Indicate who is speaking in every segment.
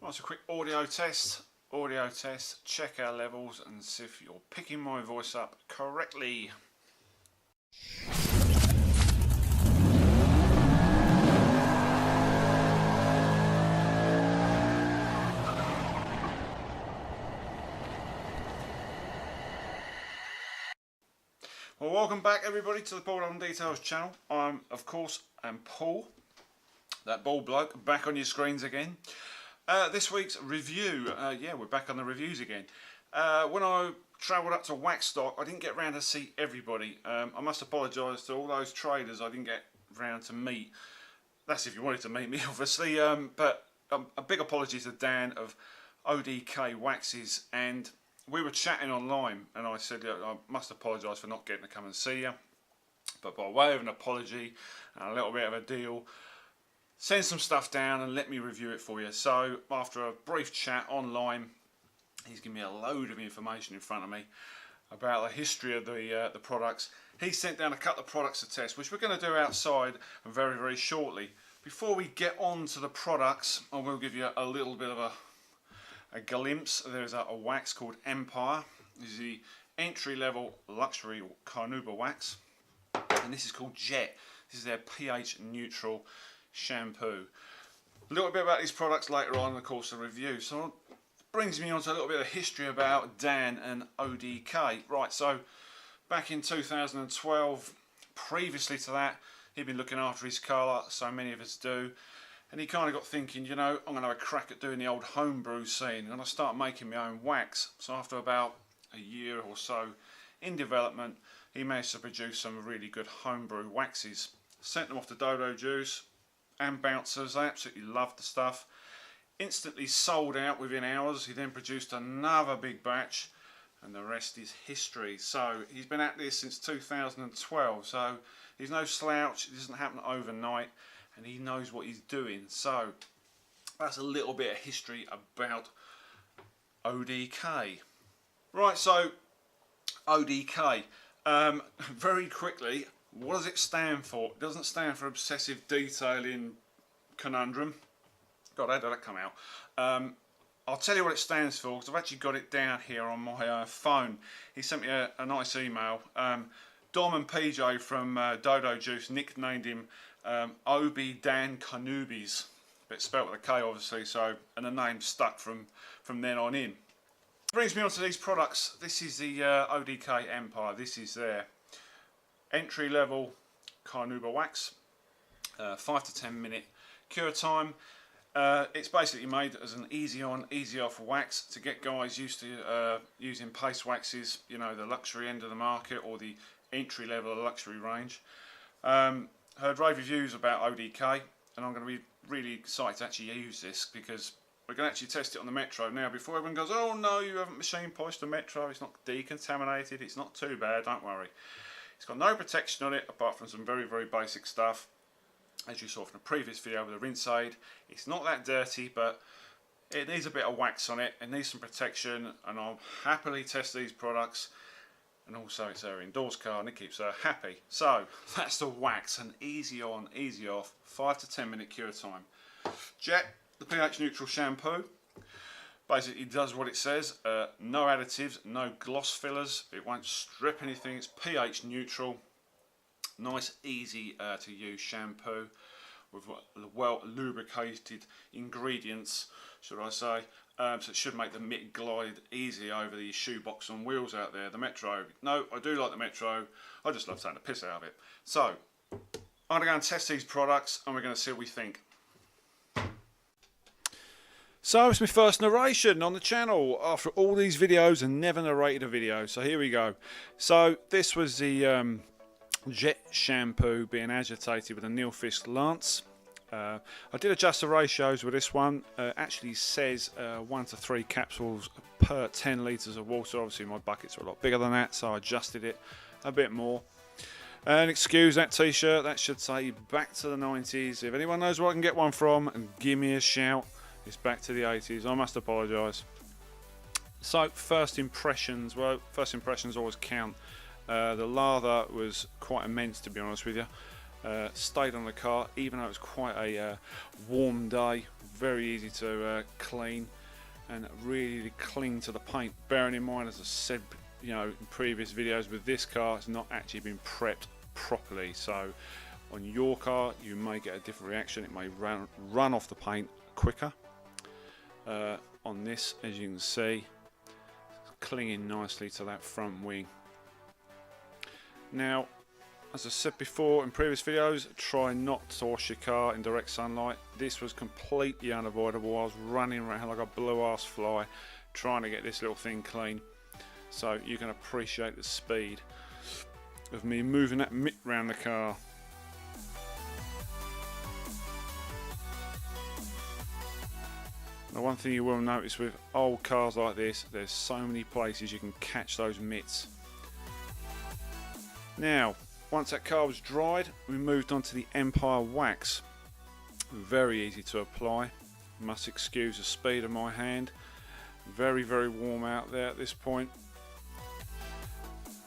Speaker 1: Right, so a quick audio test. Audio test, check our levels and see if you're picking my voice up correctly. Well, welcome back everybody to the Dolden Details channel. Of course, I'm Paul, that bald bloke, back on your screens again. This week's review, yeah, we're back on the reviews again. When I travelled up to Waxstock, I didn't get round to see everybody. I must apologise to all those traders I didn't get round to meet. That's if you wanted to meet me, obviously. But a big apology to Dan of ODK Waxes, and we were chatting online, and I said, look, I must apologise for not getting to come and see you, but by way of an apology and a little bit of a deal, send some stuff down and let me review it for you. So after a brief chat online, he's given me a load of information in front of me about the history of the products. He sent down a couple of products to test, which we're going to do outside very, very shortly. Before we get on to the products, I will give you a little bit of a glimpse. There's a wax called Empire. This is the entry-level luxury carnauba wax, and this is called Jet. This is their pH neutral shampoo. A little bit about these products later on in the course of the review. So it brings me on to a little bit of history about Dan and ODK. Right, so back in 2012, previously to that, he'd been looking after his car like so many of us do. And he kind of got thinking, you know, I'm going to have a crack at doing the old homebrew scene, and I start making my own wax. So after about a year or so in development, he managed to produce some really good homebrew waxes. Sent them off to Dodo Juice and Bouncers. They absolutely loved the stuff. Instantly sold out within hours. He then produced another big batch, and the rest is history. So he's been at this since 2012. So he's no slouch. It doesn't happen overnight, and he knows what he's doing. So that's a little bit of history about ODK. Right, so ODK, very quickly, what does it stand for? It doesn't stand for Obsessive Detailing Conundrum. God, how did that come out? I'll tell you what it stands for, because I've actually got it down here on my phone. He sent me a nice email. Dom and PJ from Dodo Juice nicknamed him Obi Dan Canubis, but spelt with a K obviously, so, and the name stuck from then on in. Brings me on to these products. This is the ODK Empire. This is their entry level carnauba wax, 5 to 10 minute cure time. It's basically made as an easy on, easy off wax to get guys used to using paste waxes, you know, the luxury end of the market or the entry level luxury range. Heard rave reviews about ODK, and I'm going to be really excited to actually use this, because we're going to actually test it on the Metro. Now, before everyone goes, oh no, you haven't machine polished the Metro, it's not decontaminated, it's not too bad, don't worry. It's got no protection on it apart from some very, very basic stuff. As you saw from the previous video with the rinse aid, it's not that dirty, but it needs a bit of wax on it. It needs some protection, and I'll happily test these products. And also it's her indoors car, and it keeps her happy. So that's the wax, an easy on, easy off, 5 to 10 minute cure time. Jet, the pH neutral shampoo, basically does what it says. No additives, no gloss fillers. It won't strip anything. It's pH neutral. Nice, easy to use shampoo with well lubricated ingredients, should I say. So it should make the mitt glide easy over the shoebox on wheels out there. The Metro, no, I do like the Metro. I just love taking the piss out of it. So I'm going to go and test these products, and we're going to see what we think. So it's my first narration on the channel after all these videos and never narrated a video. So here we go. So this was the Jet shampoo being agitated with a Nilfisk Lance. I did adjust the ratios with this one. Actually says 1 to 3 capsules per 10 litres of water. Obviously my buckets are a lot bigger than that, so I adjusted it a bit more. And excuse that t-shirt, that should say back to the 90s. If anyone knows where I can get one from, give me a shout. It's back to the 80s. I must apologise. So first impressions, well, first impressions always count. The lather was quite immense, to be honest with you. Stayed on the car even though it was quite a warm day. Very easy to clean and really cling to the paint. Bearing in mind, as I said, you know, in previous videos, with this car it's not actually been prepped properly, so on your car you may get a different reaction. It may run off the paint quicker. On this, as you can see, it's clinging nicely to that front wing. Now, as I said before in previous videos, try not to wash your car in direct sunlight. This was completely unavoidable. I was running around like a blue-ass fly trying to get this little thing clean. So you can appreciate the speed of me moving that mitt around the car. Now, one thing you will notice with old cars like this, there's so many places you can catch those mitts. Now, once that car was dried, we moved on to the Empire Wax. Very easy to apply. Must excuse the speed of my hand. Very, very warm out there at this point.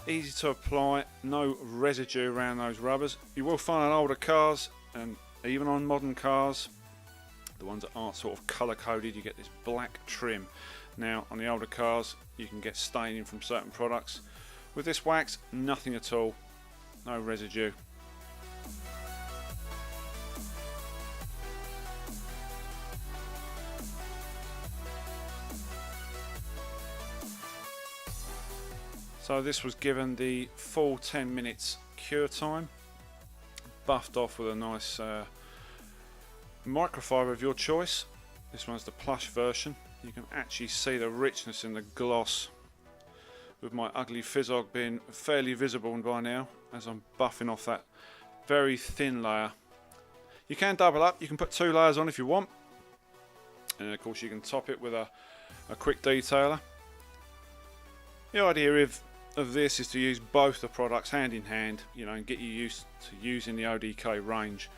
Speaker 1: Easy to apply, no residue around those rubbers. You will find on older cars, and even on modern cars, the ones that aren't sort of colour coded, you get this black trim. Now, on the older cars, you can get staining from certain products. With this wax, nothing at all, no residue. So this was given the full 10 minutes cure time, buffed off with a nice microfiber of your choice. This one's the plush version. You can actually see the richness in the gloss, with my ugly Fizzog being fairly visible by now as I'm buffing off that very thin layer. You can double up, you can put 2 layers on if you want, and of course you can top it with a quick detailer. The idea of this is to use both the products hand in hand, you know, and get you used to using the ODK range.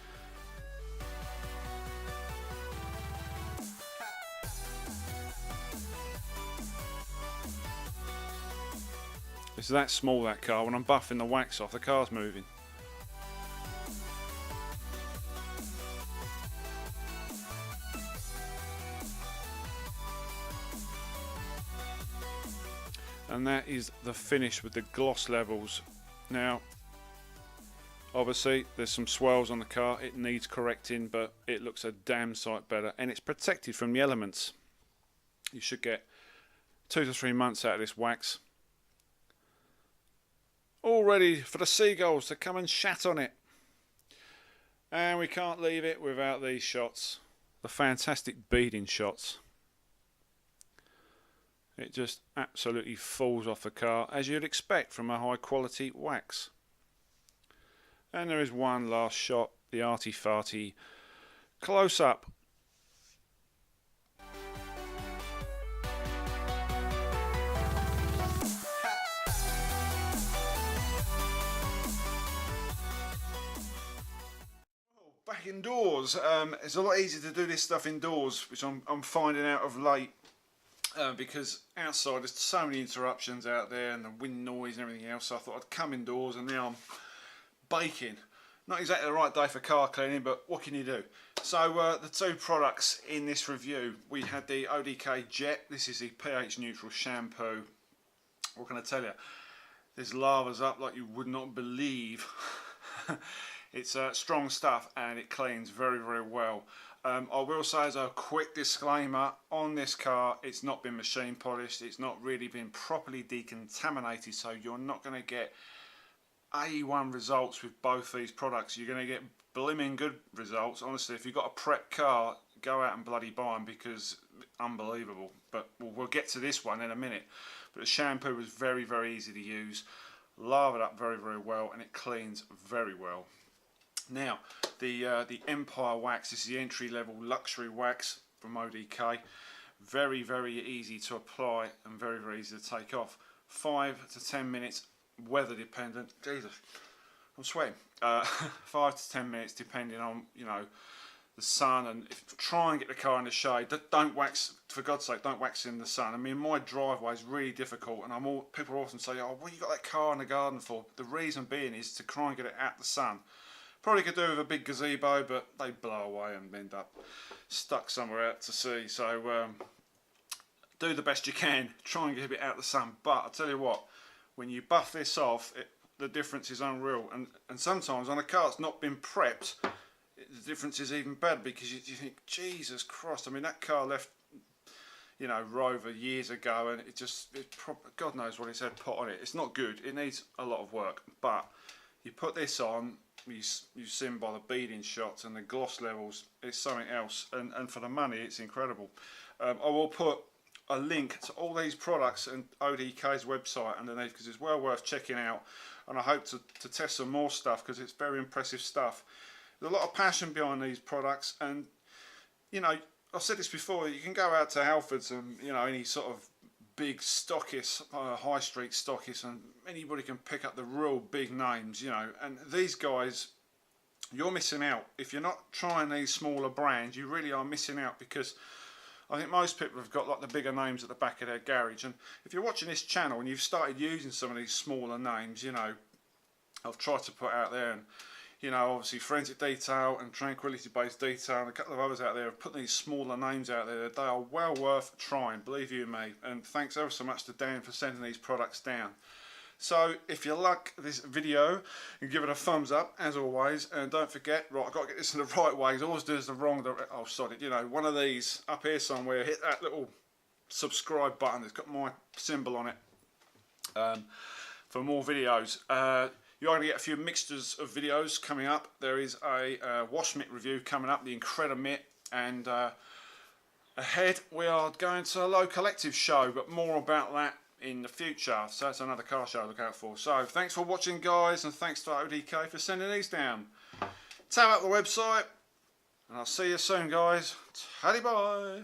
Speaker 1: It's that small, that car. When I'm buffing the wax off, the car's moving. And that is the finish with the gloss levels. Now, obviously there's some swirls on the car, it needs correcting, but it looks a damn sight better, and it's protected from the elements. You should get 2 to 3 months out of this wax. All ready for the seagulls to come and shat on it. And we can't leave it without these shots, the fantastic beading shots. It just absolutely falls off the car, as you'd expect from a high quality wax. And there is one last shot, the arty farty close up. Back indoors, it's a lot easier to do this stuff indoors, which I'm finding out of late. Because outside there's so many interruptions out there and the wind noise and everything else, so I thought I'd come indoors, and now I'm baking. Not exactly the right day for car cleaning, but what can you do? So the 2 products in this review, we had the ODK Jet. This is the pH neutral shampoo. What can I tell you? There's lavas up like you would not believe. It's strong stuff and it cleans very, very well. I will say, as a quick disclaimer, on this car it's not been machine polished, it's not really been properly decontaminated, so you're not going to get A1 results with both these products. You're going to get blimmin' good results. Honestly, if you've got a prep car, go out and bloody buy them, because unbelievable. But we'll get to this one in a minute. But the shampoo was very, very easy to use, lathered up very, very well, and it cleans very well. Now, the Empire Wax, this is the entry-level luxury wax from ODK. Very, very easy to apply and very, very easy to take off. 5 to 10 minutes, weather dependent. Jesus, I'm sweating. 5 to 10 minutes, depending on, you know, the sun. And try and get the car in the shade. Don't wax, for God's sake, don't wax in the sun. I mean, my driveway is really difficult, and people often say, "Oh, what you got that car in the garden for?" The reason being is to try and get it out the sun. Probably could do with a big gazebo, but they blow away and end up stuck somewhere out to sea. So do the best you can, try and get a bit out of the sun. But I tell you what, when you buff this off, the difference is unreal. And sometimes on a car that's not been prepped, the difference is even better, because you think, Jesus Christ, I mean, that car left, you know, Rover years ago, and God knows what it's had put on it. It's not good. It needs a lot of work. But you put this on, you see them by the beading shots and the gloss levels, it's something else. And for the money, it's incredible. I will put a link to all these products and ODK's website underneath, because it's well worth checking out. And I hope to test some more stuff, because it's very impressive stuff. There's a lot of passion behind these products, and you know, I've said this before, you can go out to Halfords and, you know, any sort of big stockists, high street stockists, and anybody can pick up the real big names, you know. And these guys, you're missing out. If you're not trying these smaller brands, you really are missing out, because I think most people have got like the bigger names at the back of their garage. And if you're watching this channel and you've started using some of these smaller names, you know, I've tried to put out there, and you know, obviously Forensic Detail and Tranquility Based Detail and a couple of others out there have put these smaller names out there. They are well worth trying, believe you me. And thanks ever so much to Dan for sending these products down. So if you like this video, you give it a thumbs up as always, and don't forget, right, I've got to get this in the right way, because I always do this the wrong direction. Oh, sorry, you know, one of these up here somewhere, hit that little subscribe button, it's got my symbol on it, for more videos. You're going to get a few mixtures of videos coming up. There is a wash mitt review coming up, the Incredimitt, and ahead we are going to a low collective show, but more about that in the future. So that's another car show to look out for. So thanks for watching, guys, and thanks to ODK for sending these down. Tab up the website, and I'll see you soon, guys. Taddy bye.